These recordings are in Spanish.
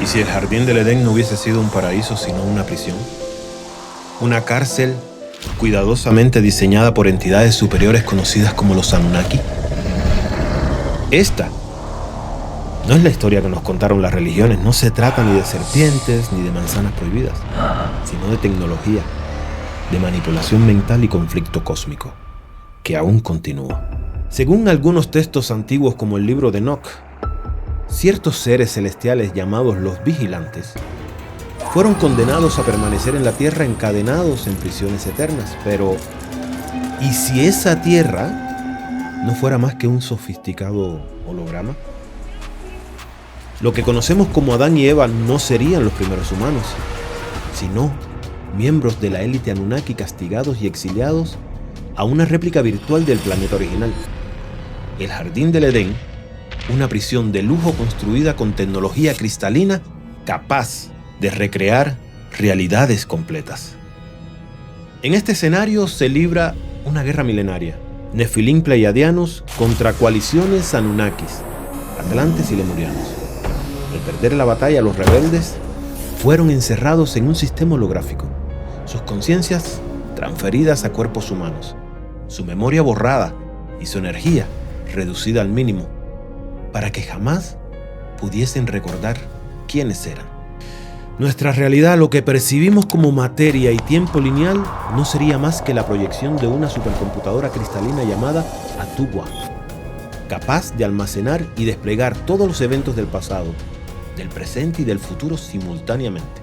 ¿Y si el jardín del Edén no hubiese sido un paraíso sino una prisión? Una cárcel cuidadosamente diseñada por entidades superiores conocidas como los Anunnaki. Esta no es la historia que nos contaron las religiones. No se trata ni de serpientes ni de manzanas prohibidas, sino de tecnología, de manipulación mental y conflicto cósmico, que aún continúa. Según algunos textos antiguos como el libro de Enoch, ciertos seres celestiales llamados los vigilantes fueron condenados a permanecer en la tierra encadenados en prisiones eternas. Pero, ¿y si esa tierra no fuera más que un sofisticado holograma? Lo que conocemos como Adán y Eva no serían los primeros humanos, sino miembros de la élite Anunnaki castigados y exiliados a una réplica virtual del planeta original. El Jardín del Edén, una prisión de lujo construida con tecnología cristalina capaz de recrear realidades completas. En este escenario se libra una guerra milenaria, Nefilim pleiadianos contra coaliciones Anunnakis, atlantes y lemurianos. Al perder la batalla, los rebeldes fueron encerrados en un sistema holográfico, sus conciencias transferidas a cuerpos humanos, su memoria borrada y su energía reducida al mínimo, para que jamás pudiesen recordar quiénes eran. Nuestra realidad, lo que percibimos como materia y tiempo lineal, no sería más que la proyección de una supercomputadora cristalina llamada Atuwa, capaz de almacenar y desplegar todos los eventos del pasado, del presente y del futuro simultáneamente.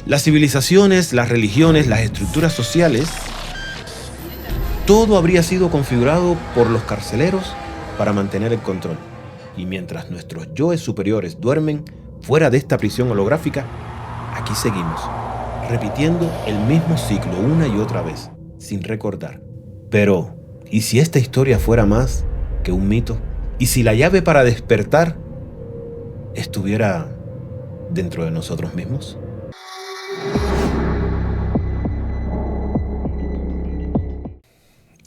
Las civilizaciones, las religiones, las estructuras sociales, todo habría sido configurado por los carceleros para mantener el control. Y mientras nuestros yoes superiores duermen fuera de esta prisión holográfica, aquí seguimos, repitiendo el mismo ciclo una y otra vez, sin recordar. Pero, ¿y si esta historia fuera más que un mito? ¿Y si la llave para despertar estuviera dentro de nosotros mismos?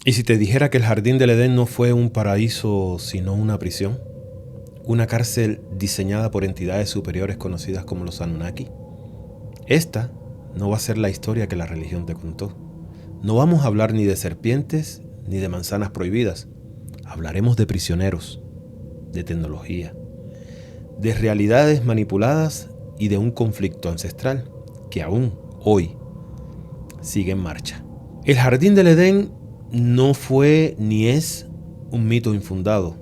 ¿Y si te dijera que el Jardín del Edén no fue un paraíso sino una prisión? Una cárcel diseñada por entidades superiores conocidas como los Anunnaki. Esta no va a ser la historia que la religión te contó. No vamos a hablar ni de serpientes ni de manzanas prohibidas. Hablaremos de prisioneros, de tecnología, de realidades manipuladas y de un conflicto ancestral que aún hoy sigue en marcha. El Jardín del Edén no fue ni es un mito infundado.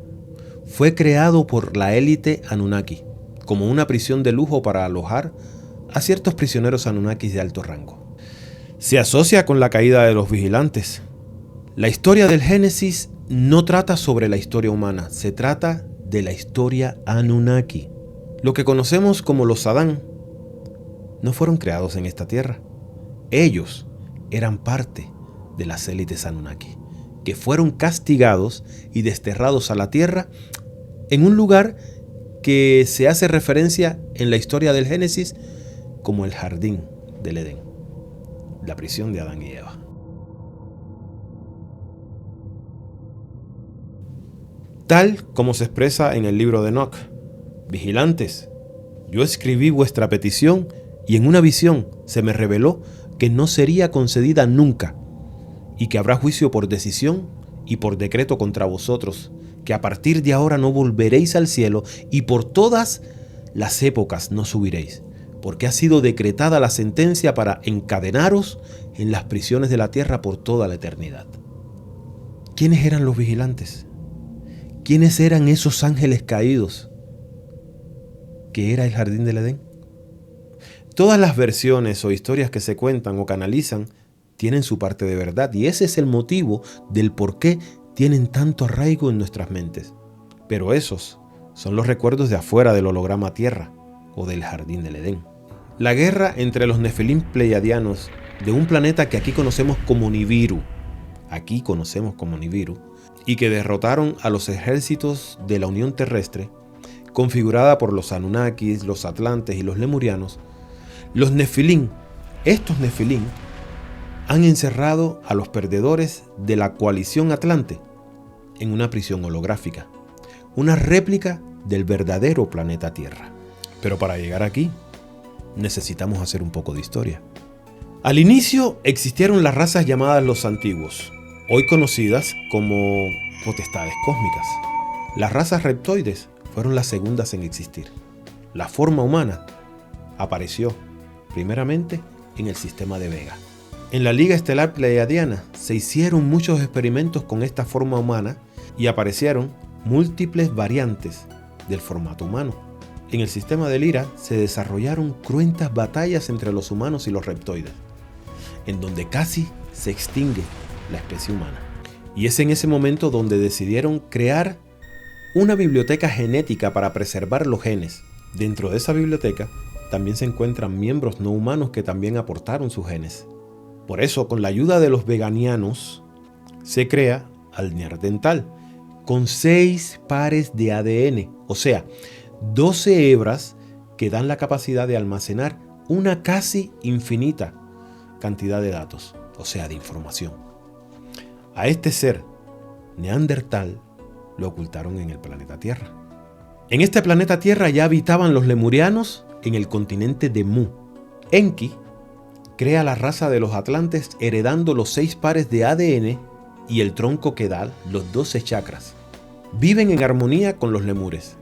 Fue creado por la élite Anunnaki como una prisión de lujo para alojar a ciertos prisioneros Anunnakis de alto rango. Se asocia con la caída de los vigilantes. La historia del Génesis no trata sobre la historia humana, se trata de la historia Anunnaki. Lo que conocemos como los Adán no fueron creados en esta tierra. Ellos eran parte de las élites Anunnaki, que fueron castigados y desterrados a la tierra en un lugar que se hace referencia en la historia del Génesis como el Jardín del Edén, la prisión de Adán y Eva. Tal como se expresa en el libro de Enoch: vigilantes, yo escribí vuestra petición y en una visión se me reveló que no sería concedida nunca y que habrá juicio por decisión y por decreto contra vosotros, que a partir de ahora no volveréis al cielo y por todas las épocas no subiréis, porque ha sido decretada la sentencia para encadenaros en las prisiones de la tierra por toda la eternidad. ¿Quiénes eran los vigilantes? ¿Quiénes eran esos ángeles caídos que era el Jardín del Edén? Todas las versiones o historias que se cuentan o canalizan tienen su parte de verdad, y ese es el motivo del por qué tienen tanto arraigo en nuestras mentes. Pero esos son los recuerdos de afuera del holograma Tierra o del Jardín del Edén. La guerra entre los Nefilim pleiadianos de un planeta que aquí conocemos como Nibiru, y que derrotaron a los ejércitos de la Unión Terrestre, configurada por los Anunnakis, los Atlantes y los Lemurianos. Los Nefilim, estos Nefilim, han encerrado a los perdedores de la coalición Atlante en una prisión holográfica, una réplica del verdadero planeta Tierra. Pero para llegar aquí, necesitamos hacer un poco de historia. Al inicio existieron las razas llamadas los antiguos, hoy conocidas como potestades cósmicas. Las razas reptoides fueron las segundas en existir. La forma humana apareció primeramente en el sistema de Vega. En la Liga Estelar Pleiadiana se hicieron muchos experimentos con esta forma humana y aparecieron múltiples variantes del formato humano. En el sistema de Lyra se desarrollaron cruentas batallas entre los humanos y los reptoides, en donde casi se extingue la especie humana. Y es en ese momento donde decidieron crear una biblioteca genética para preservar los genes. Dentro de esa biblioteca también se encuentran miembros no humanos que también aportaron sus genes. Por eso, con la ayuda de los veganianos, se crea al Neandertal, con 6 pares de ADN, o sea, 12 hebras que dan la capacidad de almacenar una casi infinita cantidad de datos, o sea, de información. A este ser, Neandertal, lo ocultaron en el planeta Tierra. En este planeta Tierra ya habitaban los lemurianos en el continente de Mu. Enki crea la raza de los atlantes heredando los 6 pares de ADN y el tronco que da los 12 chakras. Viven en armonía con los lemures.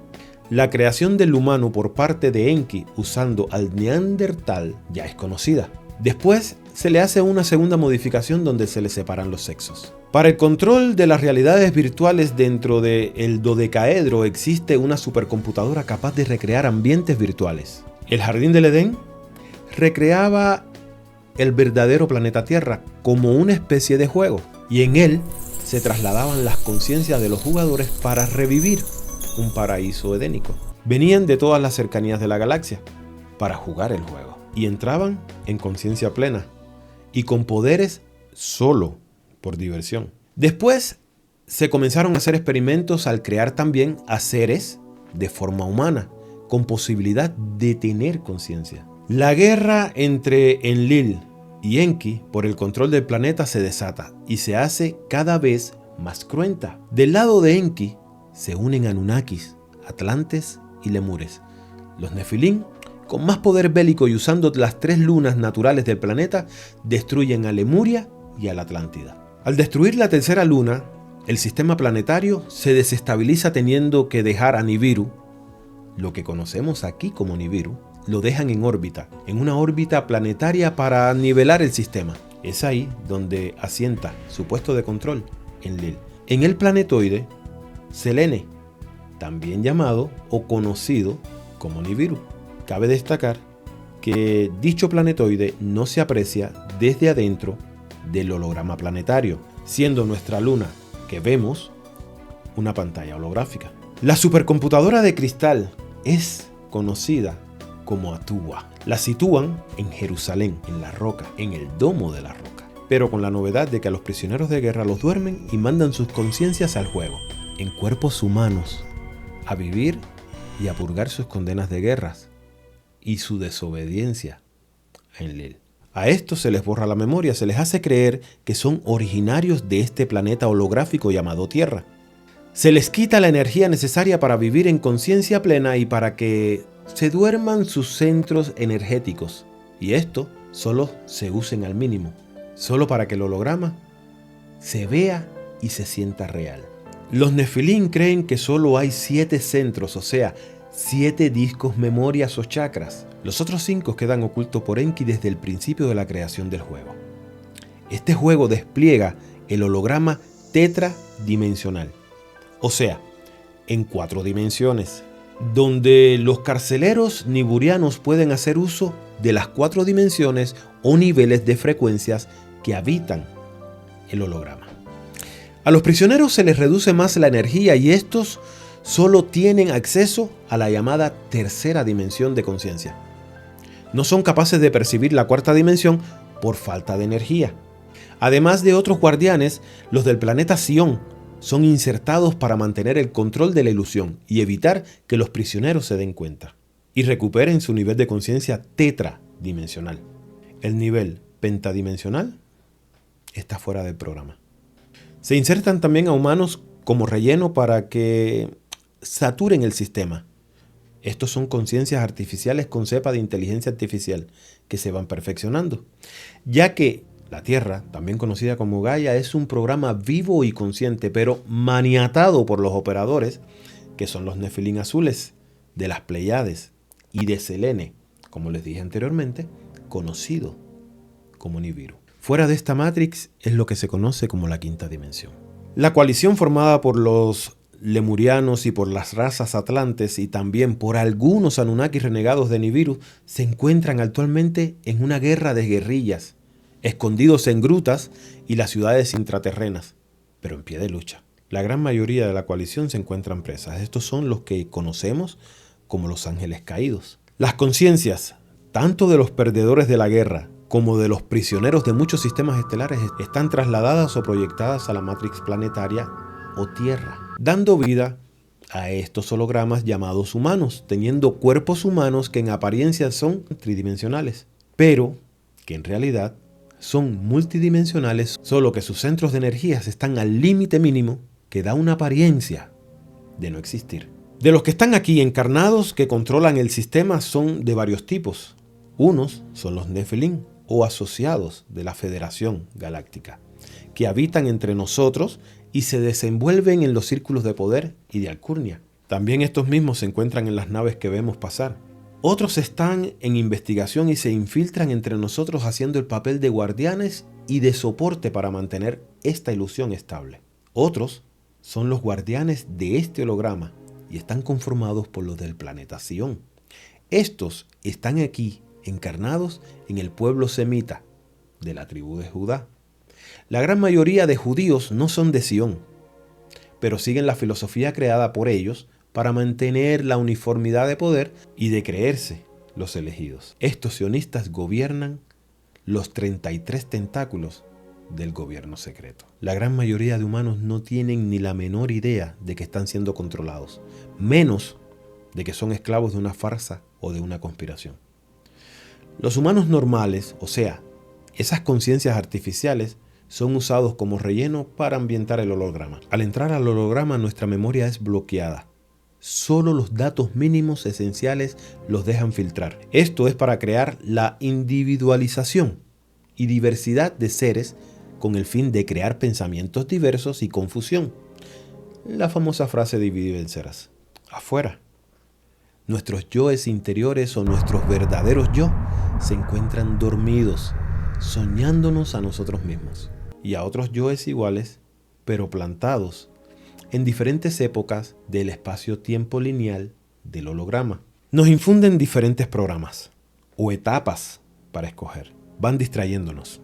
La creación del humano por parte de Enki usando al Neandertal ya es conocida. Después se le hace una segunda modificación donde se le separan los sexos. Para el control de las realidades virtuales dentro del dodecaedro existe una supercomputadora capaz de recrear ambientes virtuales. El Jardín del Edén recreaba el verdadero planeta Tierra como una especie de juego, y en él se trasladaban las conciencias de los jugadores para revivir un paraíso edénico. Venían de todas las cercanías de la galaxia para jugar el juego y entraban en conciencia plena y con poderes solo por diversión. Después se comenzaron a hacer experimentos al crear también a seres de forma humana con posibilidad de tener conciencia. La guerra entre Enlil y Enki por el control del planeta se desata y se hace cada vez más cruenta. Del lado de Enki se unen Anunnakis, Atlantes y Lemures. Los Nefilim, con más poder bélico y usando las 3 lunas naturales del planeta, destruyen a Lemuria y a la Atlántida. Al destruir la tercera luna, el sistema planetario se desestabiliza teniendo que dejar a Nibiru, lo que conocemos aquí como Nibiru, lo dejan en órbita, en una órbita planetaria para nivelar el sistema. Es ahí donde asienta su puesto de control, Enlil. En el planetoide, Selene, también llamado o conocido como Nibiru. Cabe destacar que dicho planetoide no se aprecia desde adentro del holograma planetario, siendo nuestra luna que vemos una pantalla holográfica. La supercomputadora de cristal es conocida como Atuwa. La sitúan en Jerusalén, en la roca, en el domo de la roca, pero con la novedad de que a los prisioneros de guerra los duermen y mandan sus conciencias al juego, en cuerpos humanos, a vivir y a purgar sus condenas de guerras y su desobediencia a Enlil. A estos se les borra la memoria, se les hace creer que son originarios de este planeta holográfico llamado Tierra. Se les quita la energía necesaria para vivir en conciencia plena y para que se duerman sus centros energéticos. Y esto solo se usen al mínimo, solo para que el holograma se vea y se sienta real. Los Nefilim creen que solo hay 7 centros, o sea, 7 discos, memorias o chakras. Los otros 5 quedan ocultos por Enki desde el principio de la creación del juego. Este juego despliega el holograma tetradimensional, o sea, en 4 dimensiones, donde los carceleros niburianos pueden hacer uso de las 4 dimensiones o niveles de frecuencias que habitan el holograma. A los prisioneros se les reduce más la energía y estos solo tienen acceso a la llamada tercera dimensión de conciencia. No son capaces de percibir la 4ª dimensión por falta de energía. Además de otros guardianes, los del planeta Sion son insertados para mantener el control de la ilusión y evitar que los prisioneros se den cuenta y recuperen su nivel de conciencia tetradimensional. El nivel pentadimensional está fuera del programa. Se insertan también a humanos como relleno para que saturen el sistema. Estos son conciencias artificiales con cepa de inteligencia artificial que se van perfeccionando, ya que la Tierra, también conocida como Gaia, es un programa vivo y consciente, pero maniatado por los operadores, que son los Nefilín azules, de las Pleiades y de Selene, como les dije anteriormente, conocido como Nibiru. Fuera de esta Matrix es lo que se conoce como la quinta dimensión. La coalición formada por los lemurianos y por las razas atlantes y también por algunos Anunnakis renegados de Nibiru se encuentran actualmente en una guerra de guerrillas, escondidos en grutas y las ciudades intraterrenas, pero en pie de lucha. La gran mayoría de la coalición se encuentran presas. Estos son los que conocemos como los ángeles caídos. Las conciencias, tanto de los perdedores de la guerra como de los prisioneros de muchos sistemas estelares, están trasladadas o proyectadas a la Matrix planetaria o Tierra, dando vida a estos hologramas llamados humanos, teniendo cuerpos humanos que en apariencia son tridimensionales, pero que en realidad son multidimensionales, solo que sus centros de energías están al límite mínimo que da una apariencia de no existir. De los que están aquí encarnados que controlan el sistema son de varios tipos. Unos son los Nefilín o asociados de la Federación Galáctica, que habitan entre nosotros y se desenvuelven en los círculos de poder y de alcurnia. También estos mismos se encuentran en las naves que vemos pasar. Otros están en investigación y se infiltran entre nosotros haciendo el papel de guardianes y de soporte para mantener esta ilusión estable. Otros son los guardianes de este holograma y están conformados por los del planeta Sion. Estos están aquí encarnados en el pueblo semita de la tribu de Judá. La gran mayoría de judíos no son de Sion, pero siguen la filosofía creada por ellos para mantener la uniformidad de poder y de creerse los elegidos. Estos sionistas gobiernan los 33 tentáculos del gobierno secreto. La gran mayoría de humanos no tienen ni la menor idea de que están siendo controlados, menos de que son esclavos de una farsa o de una conspiración. Los humanos normales, o sea, esas conciencias artificiales, son usados como relleno para ambientar el holograma. Al entrar al holograma, nuestra memoria es bloqueada. Solo los datos mínimos esenciales los dejan filtrar. Esto es para crear la individualización y diversidad de seres con el fin de crear pensamientos diversos y confusión. La famosa frase divide y vencerás. Afuera, nuestros yoes interiores o nuestros verdaderos yo se encuentran dormidos, soñándonos a nosotros mismos y a otros yoes iguales, pero plantados en diferentes épocas del espacio-tiempo lineal del holograma. Nos infunden diferentes programas o etapas para escoger. Van distrayéndonos,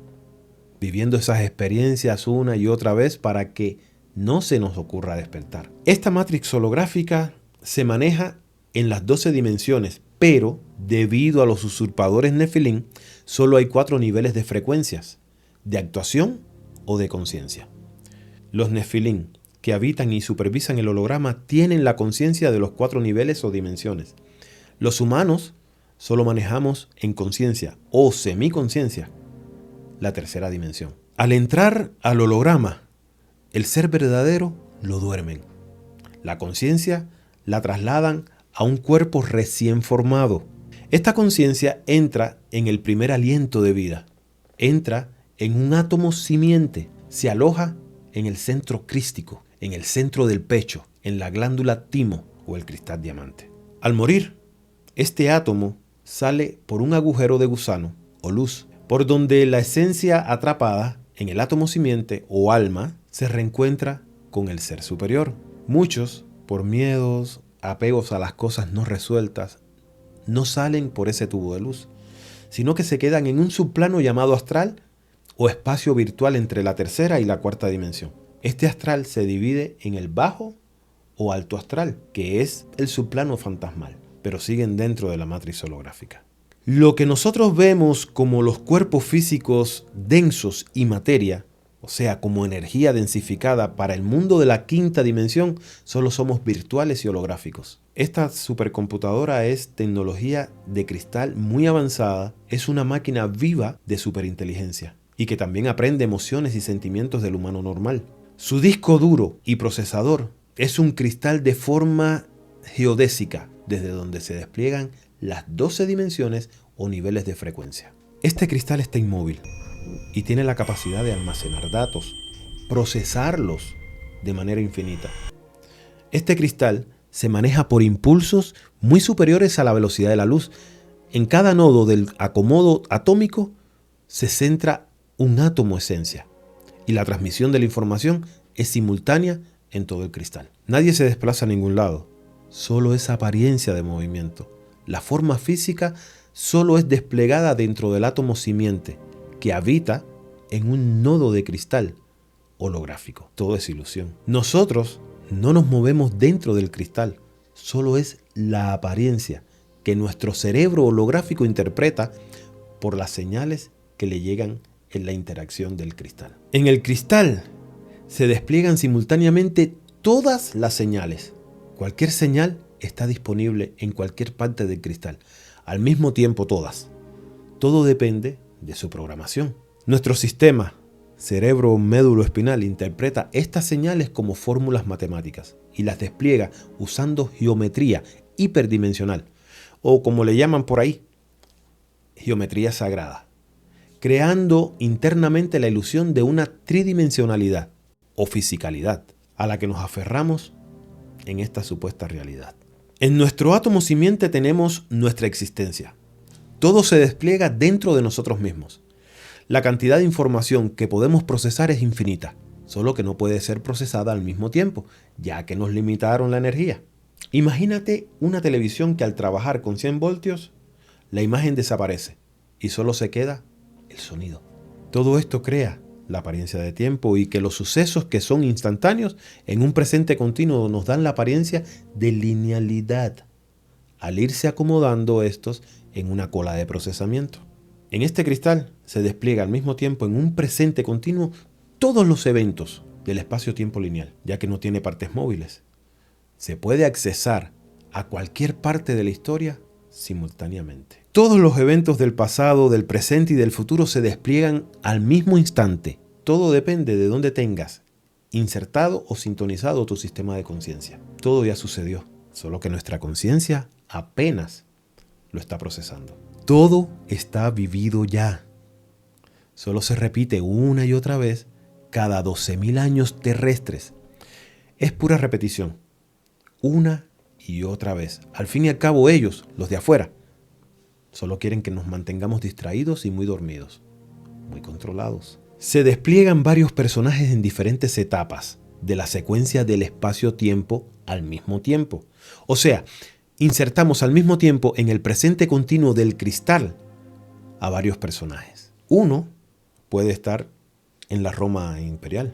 viviendo esas experiencias una y otra vez para que no se nos ocurra despertar. Esta matrix holográfica se maneja en las 12 dimensiones, pero debido a los usurpadores Nefilín, solo hay 4 niveles de frecuencias, de actuación o de conciencia. Los Nefilín, que habitan y supervisan el holograma, tienen la conciencia de los 4 niveles o dimensiones. Los humanos solo manejamos en conciencia o semiconciencia la tercera dimensión. Al entrar al holograma, el ser verdadero lo duermen. La conciencia la trasladan a un cuerpo recién formado. Esta conciencia entra en el primer aliento de vida. Entra en un átomo simiente. Se aloja en el centro crístico, en el centro del pecho, en la glándula timo o el cristal diamante. Al morir, este átomo sale por un agujero de gusano o luz, por donde la esencia atrapada en el átomo simiente o alma se reencuentra con el ser superior. Muchos, por miedos, apegos a las cosas no resueltas, no salen por ese tubo de luz, sino que se quedan en un subplano llamado astral o espacio virtual entre la tercera y la cuarta dimensión. Este astral se divide en el bajo o alto astral, que es el subplano fantasmal, pero siguen dentro de la matriz holográfica. Lo que nosotros vemos como los cuerpos físicos densos y materia, o sea, como energía densificada para el mundo de la quinta dimensión, solo somos virtuales y holográficos. Esta supercomputadora es tecnología de cristal muy avanzada, es una máquina viva de superinteligencia y que también aprende emociones y sentimientos del humano normal. Su disco duro y procesador es un cristal de forma geodésica desde donde se despliegan las 12 dimensiones o niveles de frecuencia. Este cristal está inmóvil y tiene la capacidad de almacenar datos, procesarlos de manera infinita. Este cristal se maneja por impulsos muy superiores a la velocidad de la luz. En cada nodo del acomodo atómico se centra un átomo esencia y la transmisión de la información es simultánea en todo el cristal. Nadie se desplaza a ningún lado, solo es apariencia de movimiento. La forma física solo es desplegada dentro del átomo simiente que habita en un nodo de cristal holográfico. Todo es ilusión. Nosotros no nos movemos dentro del cristal, solo es la apariencia que nuestro cerebro holográfico interpreta por las señales que le llegan en la interacción del cristal. En el cristal se despliegan simultáneamente todas las señales. Cualquier señal está disponible en cualquier parte del cristal, al mismo tiempo todas. Todo depende de su programación. Nuestro sistema cerebro médulo espinal interpreta estas señales como fórmulas matemáticas y las despliega usando geometría hiperdimensional, o como le llaman por ahí, geometría sagrada, creando internamente la ilusión de una tridimensionalidad o fisicalidad a la que nos aferramos en esta supuesta realidad. En nuestro átomo simiente tenemos nuestra existencia. Todo se despliega dentro de nosotros mismos. La cantidad de información que podemos procesar es infinita, solo que no puede ser procesada al mismo tiempo, ya que nos limitaron la energía. Imagínate una televisión que al trabajar con 100 voltios, la imagen desaparece y solo se queda el sonido. Todo esto crea la apariencia de tiempo y que los sucesos que son instantáneos en un presente continuo nos dan la apariencia de linealidad, al irse acomodando estos en una cola de procesamiento. En este cristal se despliega al mismo tiempo en un presente continuo todos los eventos del espacio-tiempo lineal, ya que no tiene partes móviles. Se puede accesar a cualquier parte de la historia simultáneamente. Todos los eventos del pasado, del presente y del futuro se despliegan al mismo instante. Todo depende de dónde tengas insertado o sintonizado tu sistema de conciencia. Todo ya sucedió, solo que nuestra conciencia apenas lo está procesando. Todo está vivido ya. Solo se repite una y otra vez cada 12.000 años terrestres. Es pura repetición. Una y otra vez. Al fin y al cabo ellos, los de afuera, solo quieren que nos mantengamos distraídos y muy dormidos, muy controlados. Se despliegan varios personajes en diferentes etapas de la secuencia del espacio-tiempo al mismo tiempo. O sea, insertamos al mismo tiempo en el presente continuo del cristal a varios personajes. Uno puede estar en la Roma imperial,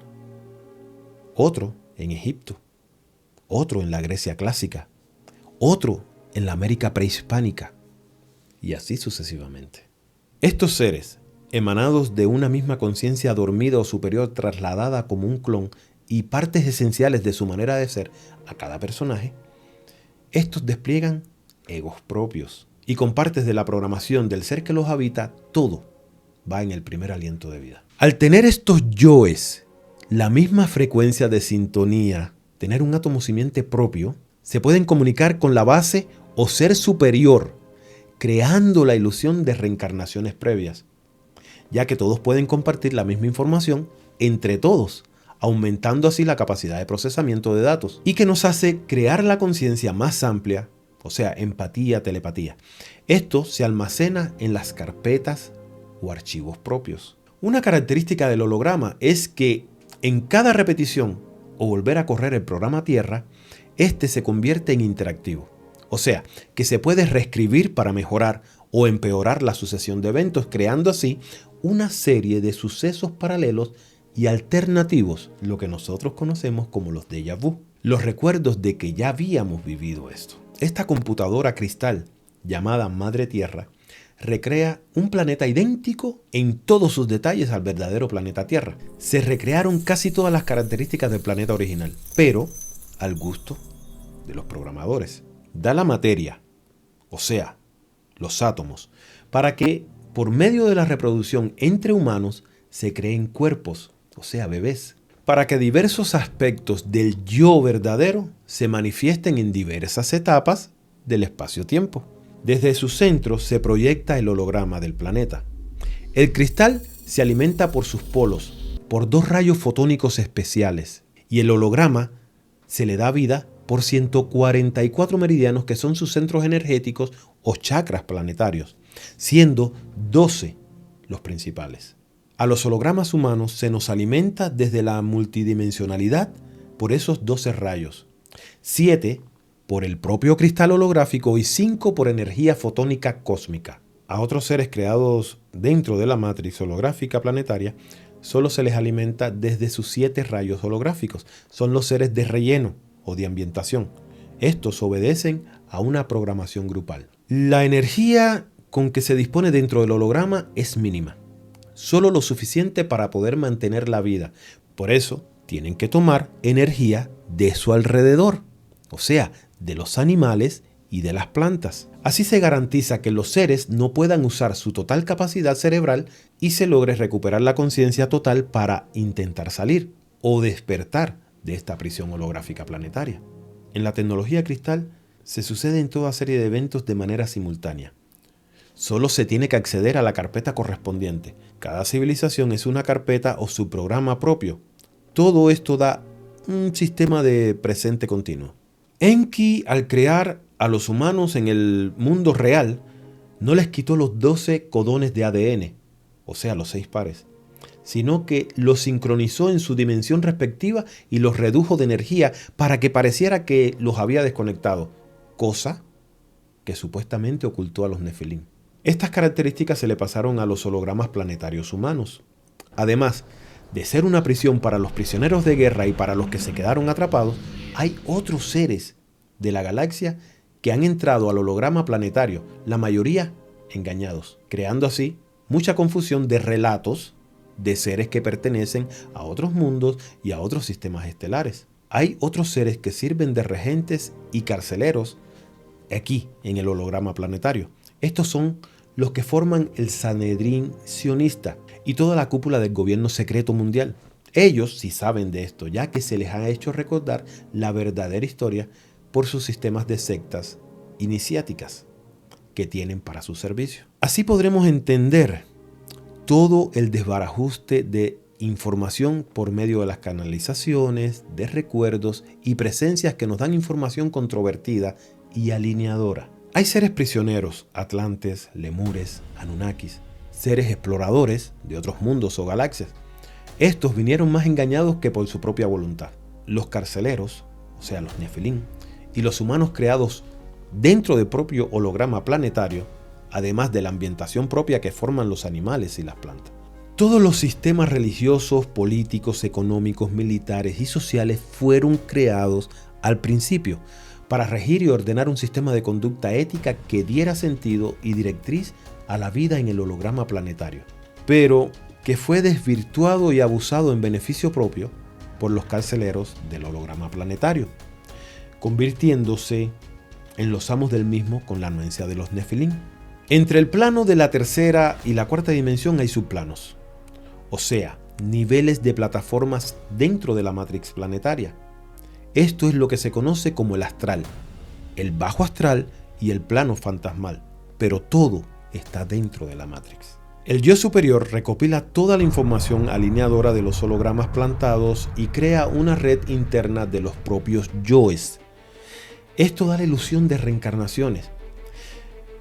otro en Egipto, otro en la Grecia clásica, otro en la América prehispánica, y así sucesivamente. Estos seres, emanados de una misma conciencia dormida o superior trasladada como un clon y partes esenciales de su manera de ser a cada personaje, estos despliegan egos propios y con partes de la programación del ser que los habita, todo va en el primer aliento de vida. Al tener estos yoes la misma frecuencia de sintonía, tener un átomo simiente propio, se pueden comunicar con la base o ser superior, creando la ilusión de reencarnaciones previas, ya que todos pueden compartir la misma información entre todos, aumentando así la capacidad de procesamiento de datos y que nos hace crear la conciencia más amplia, o sea, empatía, telepatía. Esto se almacena en las carpetas o archivos propios. Una característica del holograma es que en cada repetición o volver a correr el programa Tierra, este se convierte en interactivo. O sea, que se puede reescribir para mejorar o empeorar la sucesión de eventos, creando así una serie de sucesos paralelos y alternativos, lo que nosotros conocemos como los déjà vu, los recuerdos de que ya habíamos vivido esto. Esta computadora cristal, llamada Madre Tierra, recrea un planeta idéntico en todos sus detalles al verdadero planeta Tierra. Se recrearon casi todas las características del planeta original, pero al gusto de los programadores. Da la materia, o sea, los átomos, para que por medio de la reproducción entre humanos se creen cuerpos, o sea, bebés, para que diversos aspectos del yo verdadero se manifiesten en diversas etapas del espacio-tiempo. Desde su centro se proyecta el holograma del planeta. El cristal se alimenta por sus polos, por dos rayos fotónicos especiales, y el holograma se le da vida por 144 meridianos que son sus centros energéticos o chakras planetarios, siendo 12 los principales. A los hologramas humanos se nos alimenta desde la multidimensionalidad por esos 12 rayos, 7 por el propio cristal holográfico y 5 por energía fotónica cósmica. A otros seres creados dentro de la matriz holográfica planetaria solo se les alimenta desde sus 7 rayos holográficos. Son los seres de relleno o de ambientación. Estos obedecen a una programación grupal. La energía con que se dispone dentro del holograma es mínima, solo lo suficiente para poder mantener la vida. Por eso tienen que tomar energía de su alrededor, o sea, de los animales y de las plantas. Así se garantiza que los seres no puedan usar su total capacidad cerebral y se logre recuperar la conciencia total para intentar salir o despertar de esta prisión holográfica planetaria. En la tecnología cristal se suceden toda serie de eventos de manera simultánea. Solo se tiene que acceder a la carpeta correspondiente. Cada civilización es una carpeta o su programa propio. Todo esto da un sistema de presente continuo. Enki, al crear a los humanos en el mundo real, no les quitó los 12 codones de ADN, o sea, los 6 pares, sino que los sincronizó en su dimensión respectiva y los redujo de energía para que pareciera que los había desconectado, cosa que supuestamente ocultó a los Nefilim. Estas características se le pasaron a los hologramas planetarios humanos. Además de ser una prisión para los prisioneros de guerra y para los que se quedaron atrapados, hay otros seres de la galaxia que han entrado al holograma planetario, la mayoría engañados, creando así mucha confusión de relatos de seres que pertenecen a otros mundos y a otros sistemas estelares. Hay otros seres que sirven de regentes y carceleros aquí en el holograma planetario. Estos son los que forman el Sanedrín sionista y toda la cúpula del gobierno secreto mundial. Ellos sí saben de esto, ya que se les ha hecho recordar la verdadera historia por sus sistemas de sectas iniciáticas que tienen para su servicio. Así podremos entender todo el desbarajuste de información por medio de las canalizaciones, de recuerdos y presencias que nos dan información controvertida y alineadora. Hay seres prisioneros, atlantes, lemures, anunnakis, seres exploradores de otros mundos o galaxias. Estos vinieron más engañados que por su propia voluntad. Los carceleros, o sea, los Nefilim, y los humanos creados dentro del propio holograma planetario, además de la ambientación propia que forman los animales y las plantas. Todos los sistemas religiosos, políticos, económicos, militares y sociales fueron creados al principio para regir y ordenar un sistema de conducta ética que diera sentido y directriz a la vida en el holograma planetario, pero que fue desvirtuado y abusado en beneficio propio por los carceleros del holograma planetario, convirtiéndose en los amos del mismo con la anuencia de los Nefilim. Entre el plano de la tercera y la cuarta dimensión hay subplanos, o sea, niveles de plataformas dentro de la matrix planetaria. Esto es lo que se conoce como el astral, el bajo astral y el plano fantasmal, pero todo está dentro de la matrix. El yo superior recopila toda la información alineadora de los hologramas plantados y crea una red interna de los propios yoes. Esto da la ilusión de reencarnaciones.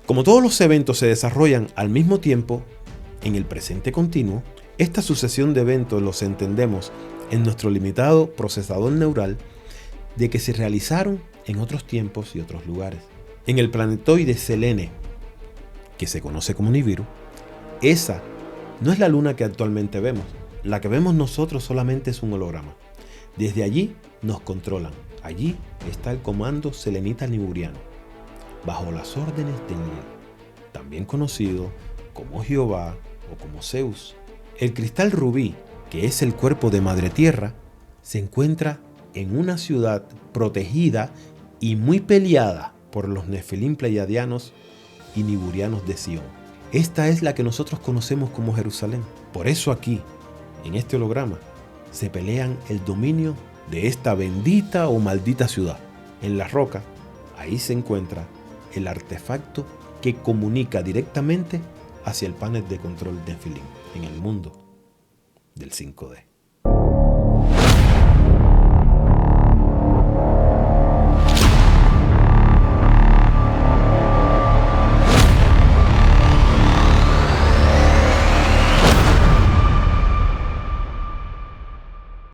Como todos los eventos se desarrollan al mismo tiempo, en el presente continuo, esta sucesión de eventos los entendemos en nuestro limitado procesador neural de que se realizaron en otros tiempos y otros lugares. En el planetoide Selene, que se conoce como Nibiru, esa no es la luna que actualmente vemos. La que vemos nosotros solamente es un holograma. Desde allí nos controlan. Allí está el comando selenita niburiano, bajo las órdenes de Nil, también conocido como Jehová o como Zeus. El cristal rubí, que es el cuerpo de Madre Tierra, se encuentra en una ciudad protegida y muy peleada por los Nefilim pleiadianos y niburianos de Sion. Esta es la que nosotros conocemos como Jerusalén. Por eso aquí, en este holograma, se pelean el dominio de esta bendita o maldita ciudad. En la roca, ahí se encuentra el artefacto que comunica directamente hacia el panel de control Nephilim en el mundo del 5D.